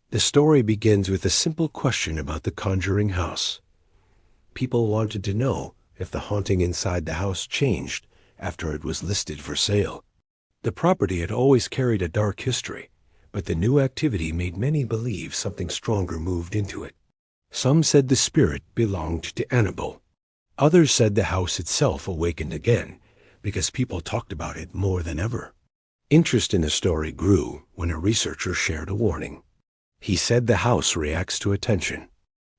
The story begins with a simple question about the conjuring house. People wanted to know if the haunting inside the house changed after it was listed for sale. The property had always carried a dark history, but the new activity made many believe something stronger moved into it. Some said the spirit belonged to Annabelle. Others said the house itself awakened again because people talked about it more than ever. Interest in the story grew when a researcher shared a warning. He said the house reacts to attention.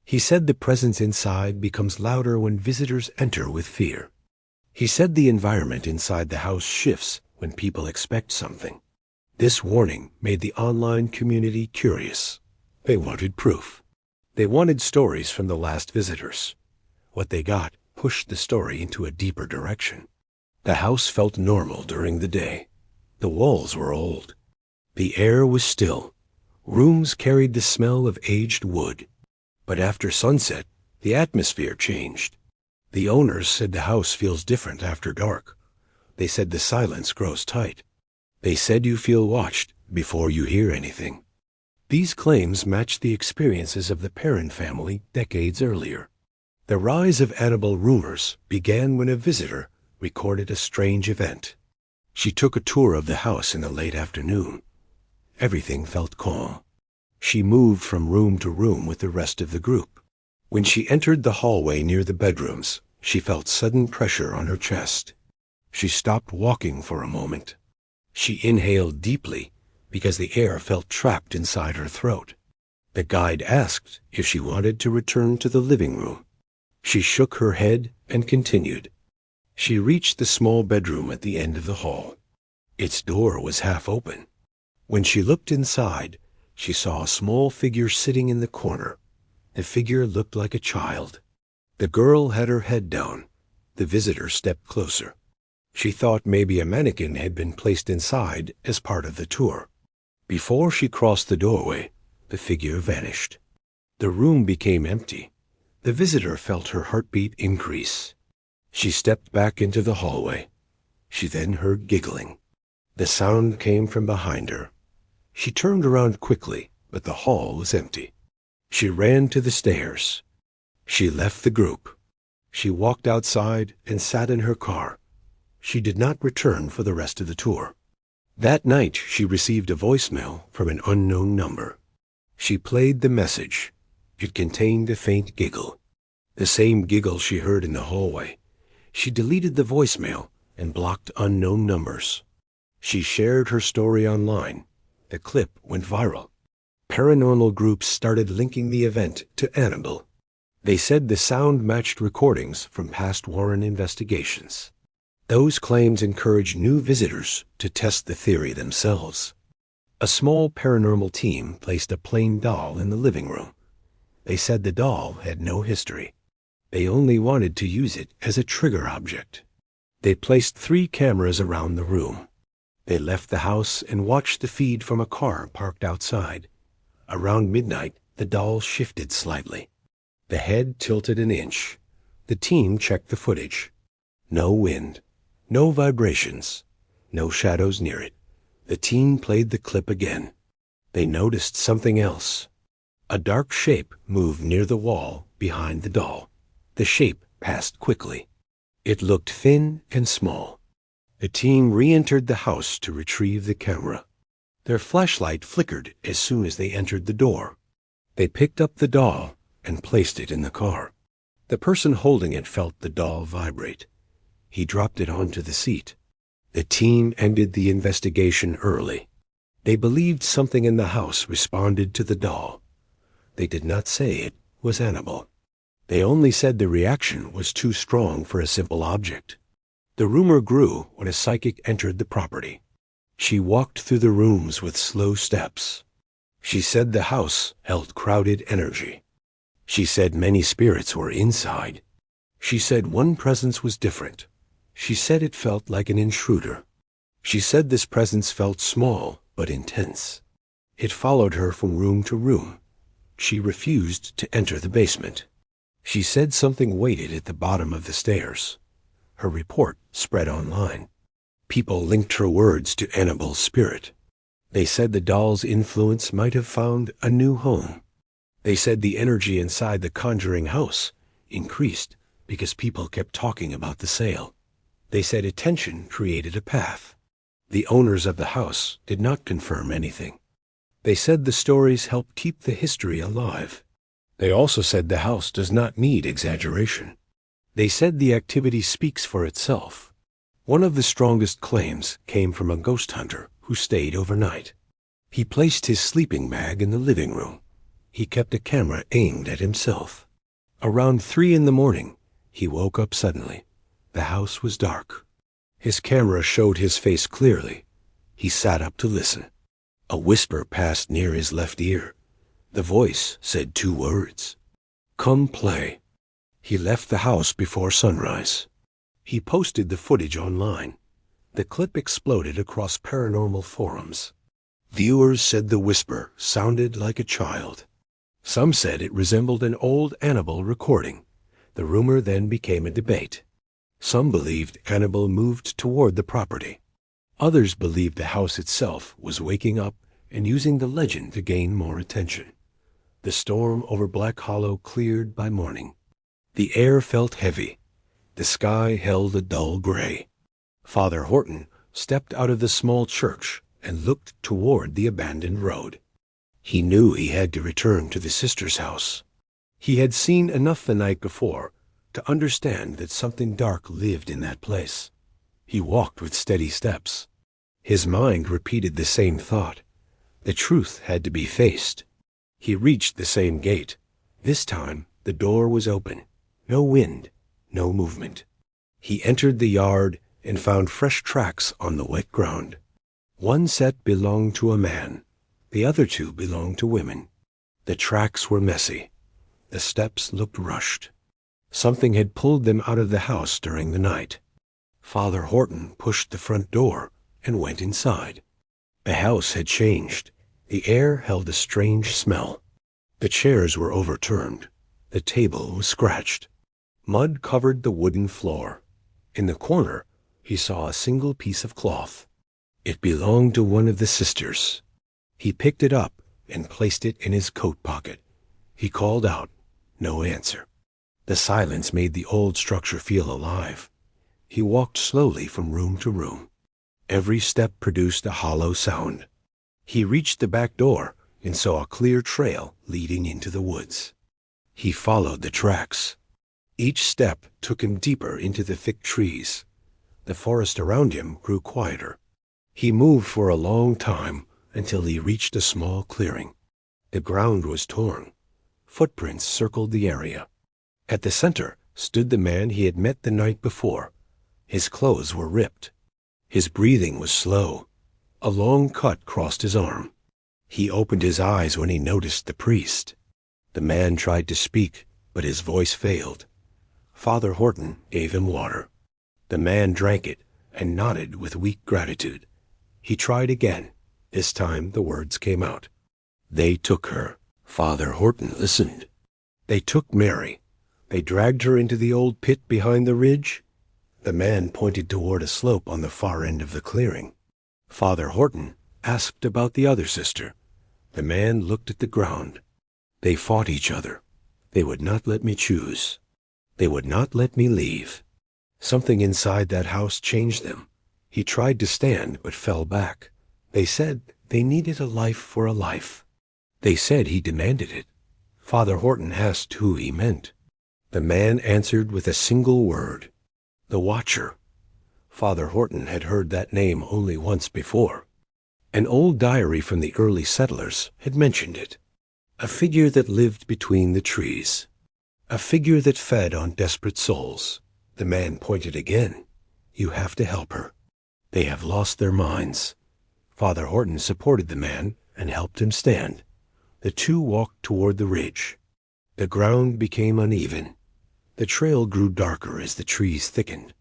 He said the presence inside becomes louder when visitors enter with fear. He said the environment inside the house shifts when people expect something. This warning made the online community curious. They wanted proof. They wanted stories from the last visitors. What they got pushed the story into a deeper direction. The house felt normal during the day. The walls were old. The air was still. Rooms carried the smell of aged wood. But after sunset, the atmosphere changed. The owners said the house feels different after dark. They said the silence grows tight. They said you feel watched before you hear anything. These claims matched the experiences of the Perron family decades earlier. The rise of Annabelle rumors began when a visitor recorded a strange event. She took a tour of the house in the late afternoon. Everything felt calm. She moved from room to room with the rest of the group. When she entered the hallway near the bedrooms, she felt sudden pressure on her chest. She stopped walking for a moment. She inhaled deeply because the air felt trapped inside her throat. The guide asked if she wanted to return to the living room. She shook her head and continued. She reached the small bedroom at the end of the hall. Its door was half open. When she looked inside, she saw a small figure sitting in the corner. The figure looked like a child. The girl had her head down. The visitor stepped closer. She thought maybe a mannequin had been placed inside as part of the tour. Before she crossed the doorway, the figure vanished. The room became empty. The visitor felt her heartbeat increase. She stepped back into the hallway. She then heard giggling. The sound came from behind her. She turned around quickly, but the hall was empty. She ran to the stairs. She left the group. She walked outside and sat in her car. She did not return for the rest of the tour. That night, she received a voicemail from an unknown number. She played the message. It contained a faint giggle, the same giggle she heard in the hallway. She deleted the voicemail and blocked unknown numbers. She shared her story online. The clip went viral. Paranormal groups started linking the event to Annabelle. They said the sound matched recordings from past Warren investigations. Those claims encouraged new visitors to test the theory themselves. A small paranormal team placed a plain doll in the living room. They said the doll had no history. They only wanted to use it as a trigger object. They placed 3 cameras around the room. They left the house and watched the feed from a car parked outside. Around midnight, the doll shifted slightly. The head tilted an inch. The team checked the footage. No wind. No vibrations. No shadows near it. The team played the clip again. They noticed something else. A dark shape moved near the wall behind the doll. The shape passed quickly. It looked thin and small. The team re-entered the house to retrieve the camera. Their flashlight flickered as soon as they entered the door. They picked up the doll and placed it in the car. The person holding it felt the doll vibrate. He dropped it onto the seat. The team ended the investigation early. They believed something in the house responded to the doll. They did not say it was Annabelle. They only said the reaction was too strong for a simple object. The rumor grew when a psychic entered the property. She walked through the rooms with slow steps. She said the house held crowded energy. She said many spirits were inside. She said one presence was different. She said it felt like an intruder. She said this presence felt small but intense. It followed her from room to room. She refused to enter the basement. She said something waited at the bottom of the stairs. Her report spread online. People linked her words to Annabelle's spirit. They said the doll's influence might have found a new home. They said the energy inside the conjuring house increased because people kept talking about the sale. They said attention created a path. The owners of the house did not confirm anything. They said the stories help keep the history alive. They also said the house does not need exaggeration. They said the activity speaks for itself. One of the strongest claims came from a ghost hunter who stayed overnight. He placed his sleeping bag in the living room. He kept a camera aimed at himself. Around 3 a.m, he woke up suddenly. The house was dark. His camera showed his face clearly. He sat up to listen. A whisper passed near his left ear. The voice said 2 words. "Come play." He left the house before sunrise. He posted the footage online. The clip exploded across paranormal forums. Viewers said the whisper sounded like a child. Some said it resembled an old Annabelle recording. The rumor then became a debate. Some believed Annabelle moved toward the property. Others believed the house itself was waking up and using the legend to gain more attention. The storm over Black Hollow cleared by morning. The air felt heavy. The sky held a dull gray. Father Horton stepped out of the small church and looked toward the abandoned road. He knew he had to return to the sister's house. He had seen enough the night before to understand that something dark lived in that place. He walked with steady steps. His mind repeated the same thought. The truth had to be faced. He reached the same gate. This time the door was open. No wind, no movement. He entered the yard and found fresh tracks on the wet ground. One set belonged to a man. The other 2 belonged to women. The tracks were messy. The steps looked rushed. Something had pulled them out of the house during the night. Father Horton pushed the front door and went inside. The house had changed. The air held a strange smell. The chairs were overturned. The table was scratched. Mud covered the wooden floor. In the corner, he saw a single piece of cloth. It belonged to one of the sisters. He picked it up and placed it in his coat pocket. He called out. No answer. The silence made the old structure feel alive. He walked slowly from room to room. Every step produced a hollow sound. He reached the back door and saw a clear trail leading into the woods. He followed the tracks. Each step took him deeper into the thick trees. The forest around him grew quieter. He moved for a long time until he reached a small clearing. The ground was torn. Footprints circled the area. At the center stood the man he had met the night before. His clothes were ripped. His breathing was slow. A long cut crossed his arm. He opened his eyes when he noticed the priest. The man tried to speak, but his voice failed. Father Horton gave him water. The man drank it and nodded with weak gratitude. He tried again. This time the words came out. They took her. Father Horton listened. They took Mary. They dragged her into the old pit behind the ridge. The man pointed toward a slope on the far end of the clearing. Father Horton asked about the other sister. The man looked at the ground. They fought each other. They would not let me choose. They would not let me leave. Something inside that house changed them. He tried to stand but fell back. They said they needed a life for a life. They said he demanded it. Father Horton asked who he meant. The man answered with a single word. The Watcher. Father Horton had heard that name only once before. An old diary from the early settlers had mentioned it. A figure that lived between the trees. A figure that fed on desperate souls. The man pointed again. You have to help her. They have lost their minds. Father Horton supported the man and helped him stand. The two walked toward the ridge. The ground became uneven. The trail grew darker as the trees thickened.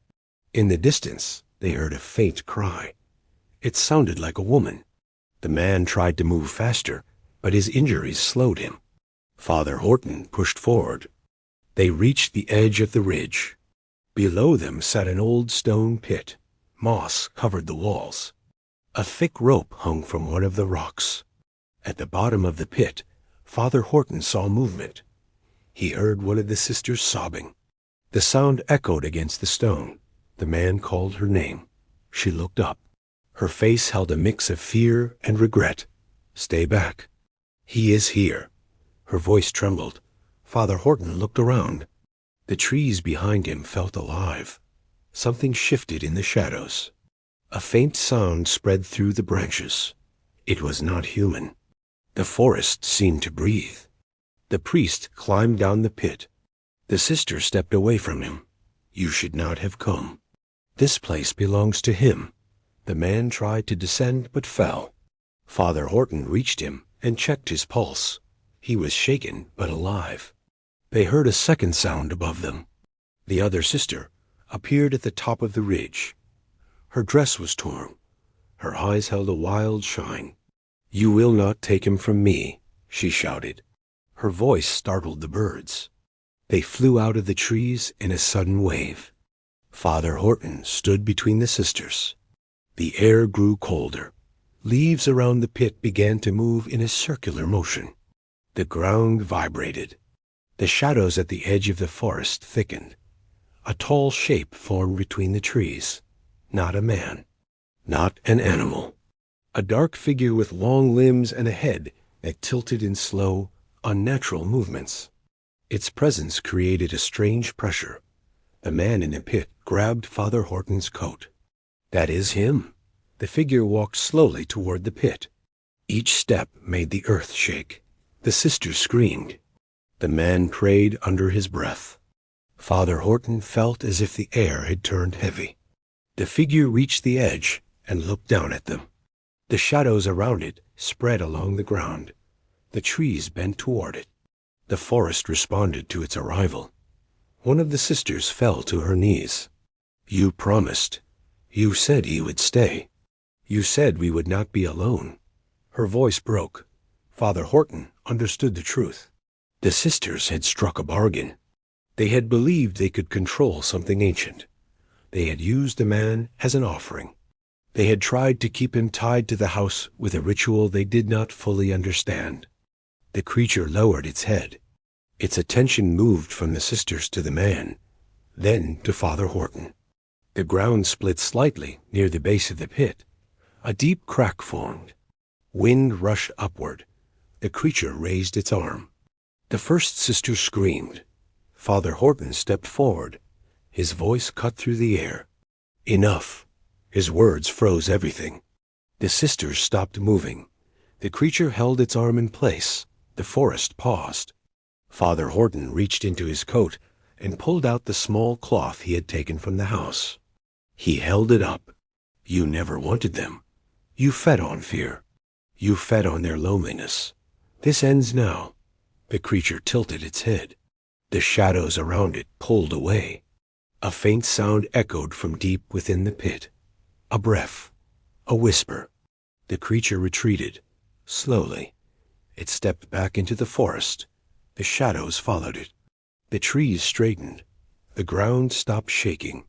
In the distance, they heard a faint cry. It sounded like a woman. The man tried to move faster, but his injuries slowed him. Father Horton pushed forward. They reached the edge of the ridge. Below them sat an old stone pit. Moss covered the walls. A thick rope hung from one of the rocks. At the bottom of the pit, Father Horton saw movement. He heard one of the sisters sobbing. The sound echoed against the stone. The man called her name. She looked up. Her face held a mix of fear and regret. "Stay back. He is here." Her voice trembled. Father Horton looked around. The trees behind him felt alive. Something shifted in the shadows. A faint sound spread through the branches. It was not human. The forest seemed to breathe. The priest climbed down the pit. The sister stepped away from him. "You should not have come. This place belongs to him." The man tried to descend but fell. Father Horton reached him and checked his pulse. He was shaken but alive. They heard a second sound above them. The other sister appeared at the top of the ridge. Her dress was torn. Her eyes held a wild shine. "You will not take him from me," she shouted. Her voice startled the birds. They flew out of the trees in a sudden wave. Father Horton stood between the sisters. The air grew colder. Leaves around the pit began to move in a circular motion. The ground vibrated. The shadows at the edge of the forest thickened. A tall shape formed between the trees. Not a man. Not an animal. A dark figure with long limbs and a head that tilted in slow, unnatural movements. Its presence created a strange pressure. The man in the pit grabbed Father Horton's coat. "That is him." The figure walked slowly toward the pit. Each step made the earth shake. The sisters screamed. The man prayed under his breath. Father Horton felt as if the air had turned heavy. The figure reached the edge and looked down at them. The shadows around it spread along the ground. The trees bent toward it. The forest responded to its arrival. One of the sisters fell to her knees. "You promised. You said he would stay. You said we would not be alone." Her voice broke. Father Horton understood the truth. The sisters had struck a bargain. They had believed they could control something ancient. They had used the man as an offering. They had tried to keep him tied to the house with a ritual they did not fully understand. The creature lowered its head. Its attention moved from the sisters to the man, then to Father Horton. The ground split slightly near the base of the pit. A deep crack formed. Wind rushed upward. The creature raised its arm. The first sister screamed. Father Horton stepped forward. His voice cut through the air. "Enough." His words froze everything. The sisters stopped moving. The creature held its arm in place. The forest paused. Father Horton reached into his coat and pulled out the small cloth he had taken from the house. He held it up. "You never wanted them. You fed on fear. You fed on their loneliness. This ends now." The creature tilted its head. The shadows around it pulled away. A faint sound echoed from deep within the pit. A breath. A whisper. The creature retreated. Slowly. It stepped back into the forest. The shadows followed it. The trees straightened. The ground stopped shaking.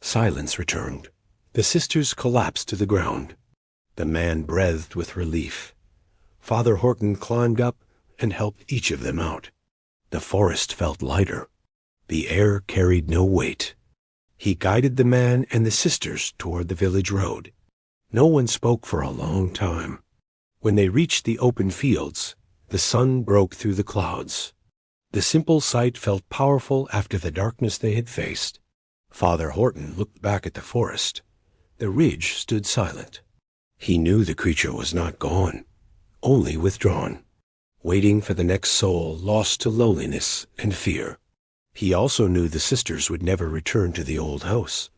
Silence returned. The sisters collapsed to the ground. The man breathed with relief. Father Horton climbed up and helped each of them out. The forest felt lighter. The air carried no weight. He guided the man and the sisters toward the village road. No one spoke for a long time. When they reached the open fields, the sun broke through the clouds. The simple sight felt powerful after the darkness they had faced. Father Horton looked back at the forest. The ridge stood silent. He knew the creature was not gone, only withdrawn, waiting for the next soul lost to loneliness and fear. He also knew the sisters would never return to the old house.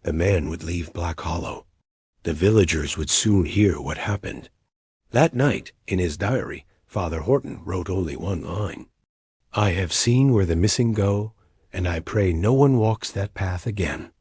The man would leave Black Hollow. The villagers would soon hear what happened. That night, in his diary, Father Horton wrote only one line. "I have seen where the missing go, and I pray no one walks that path again."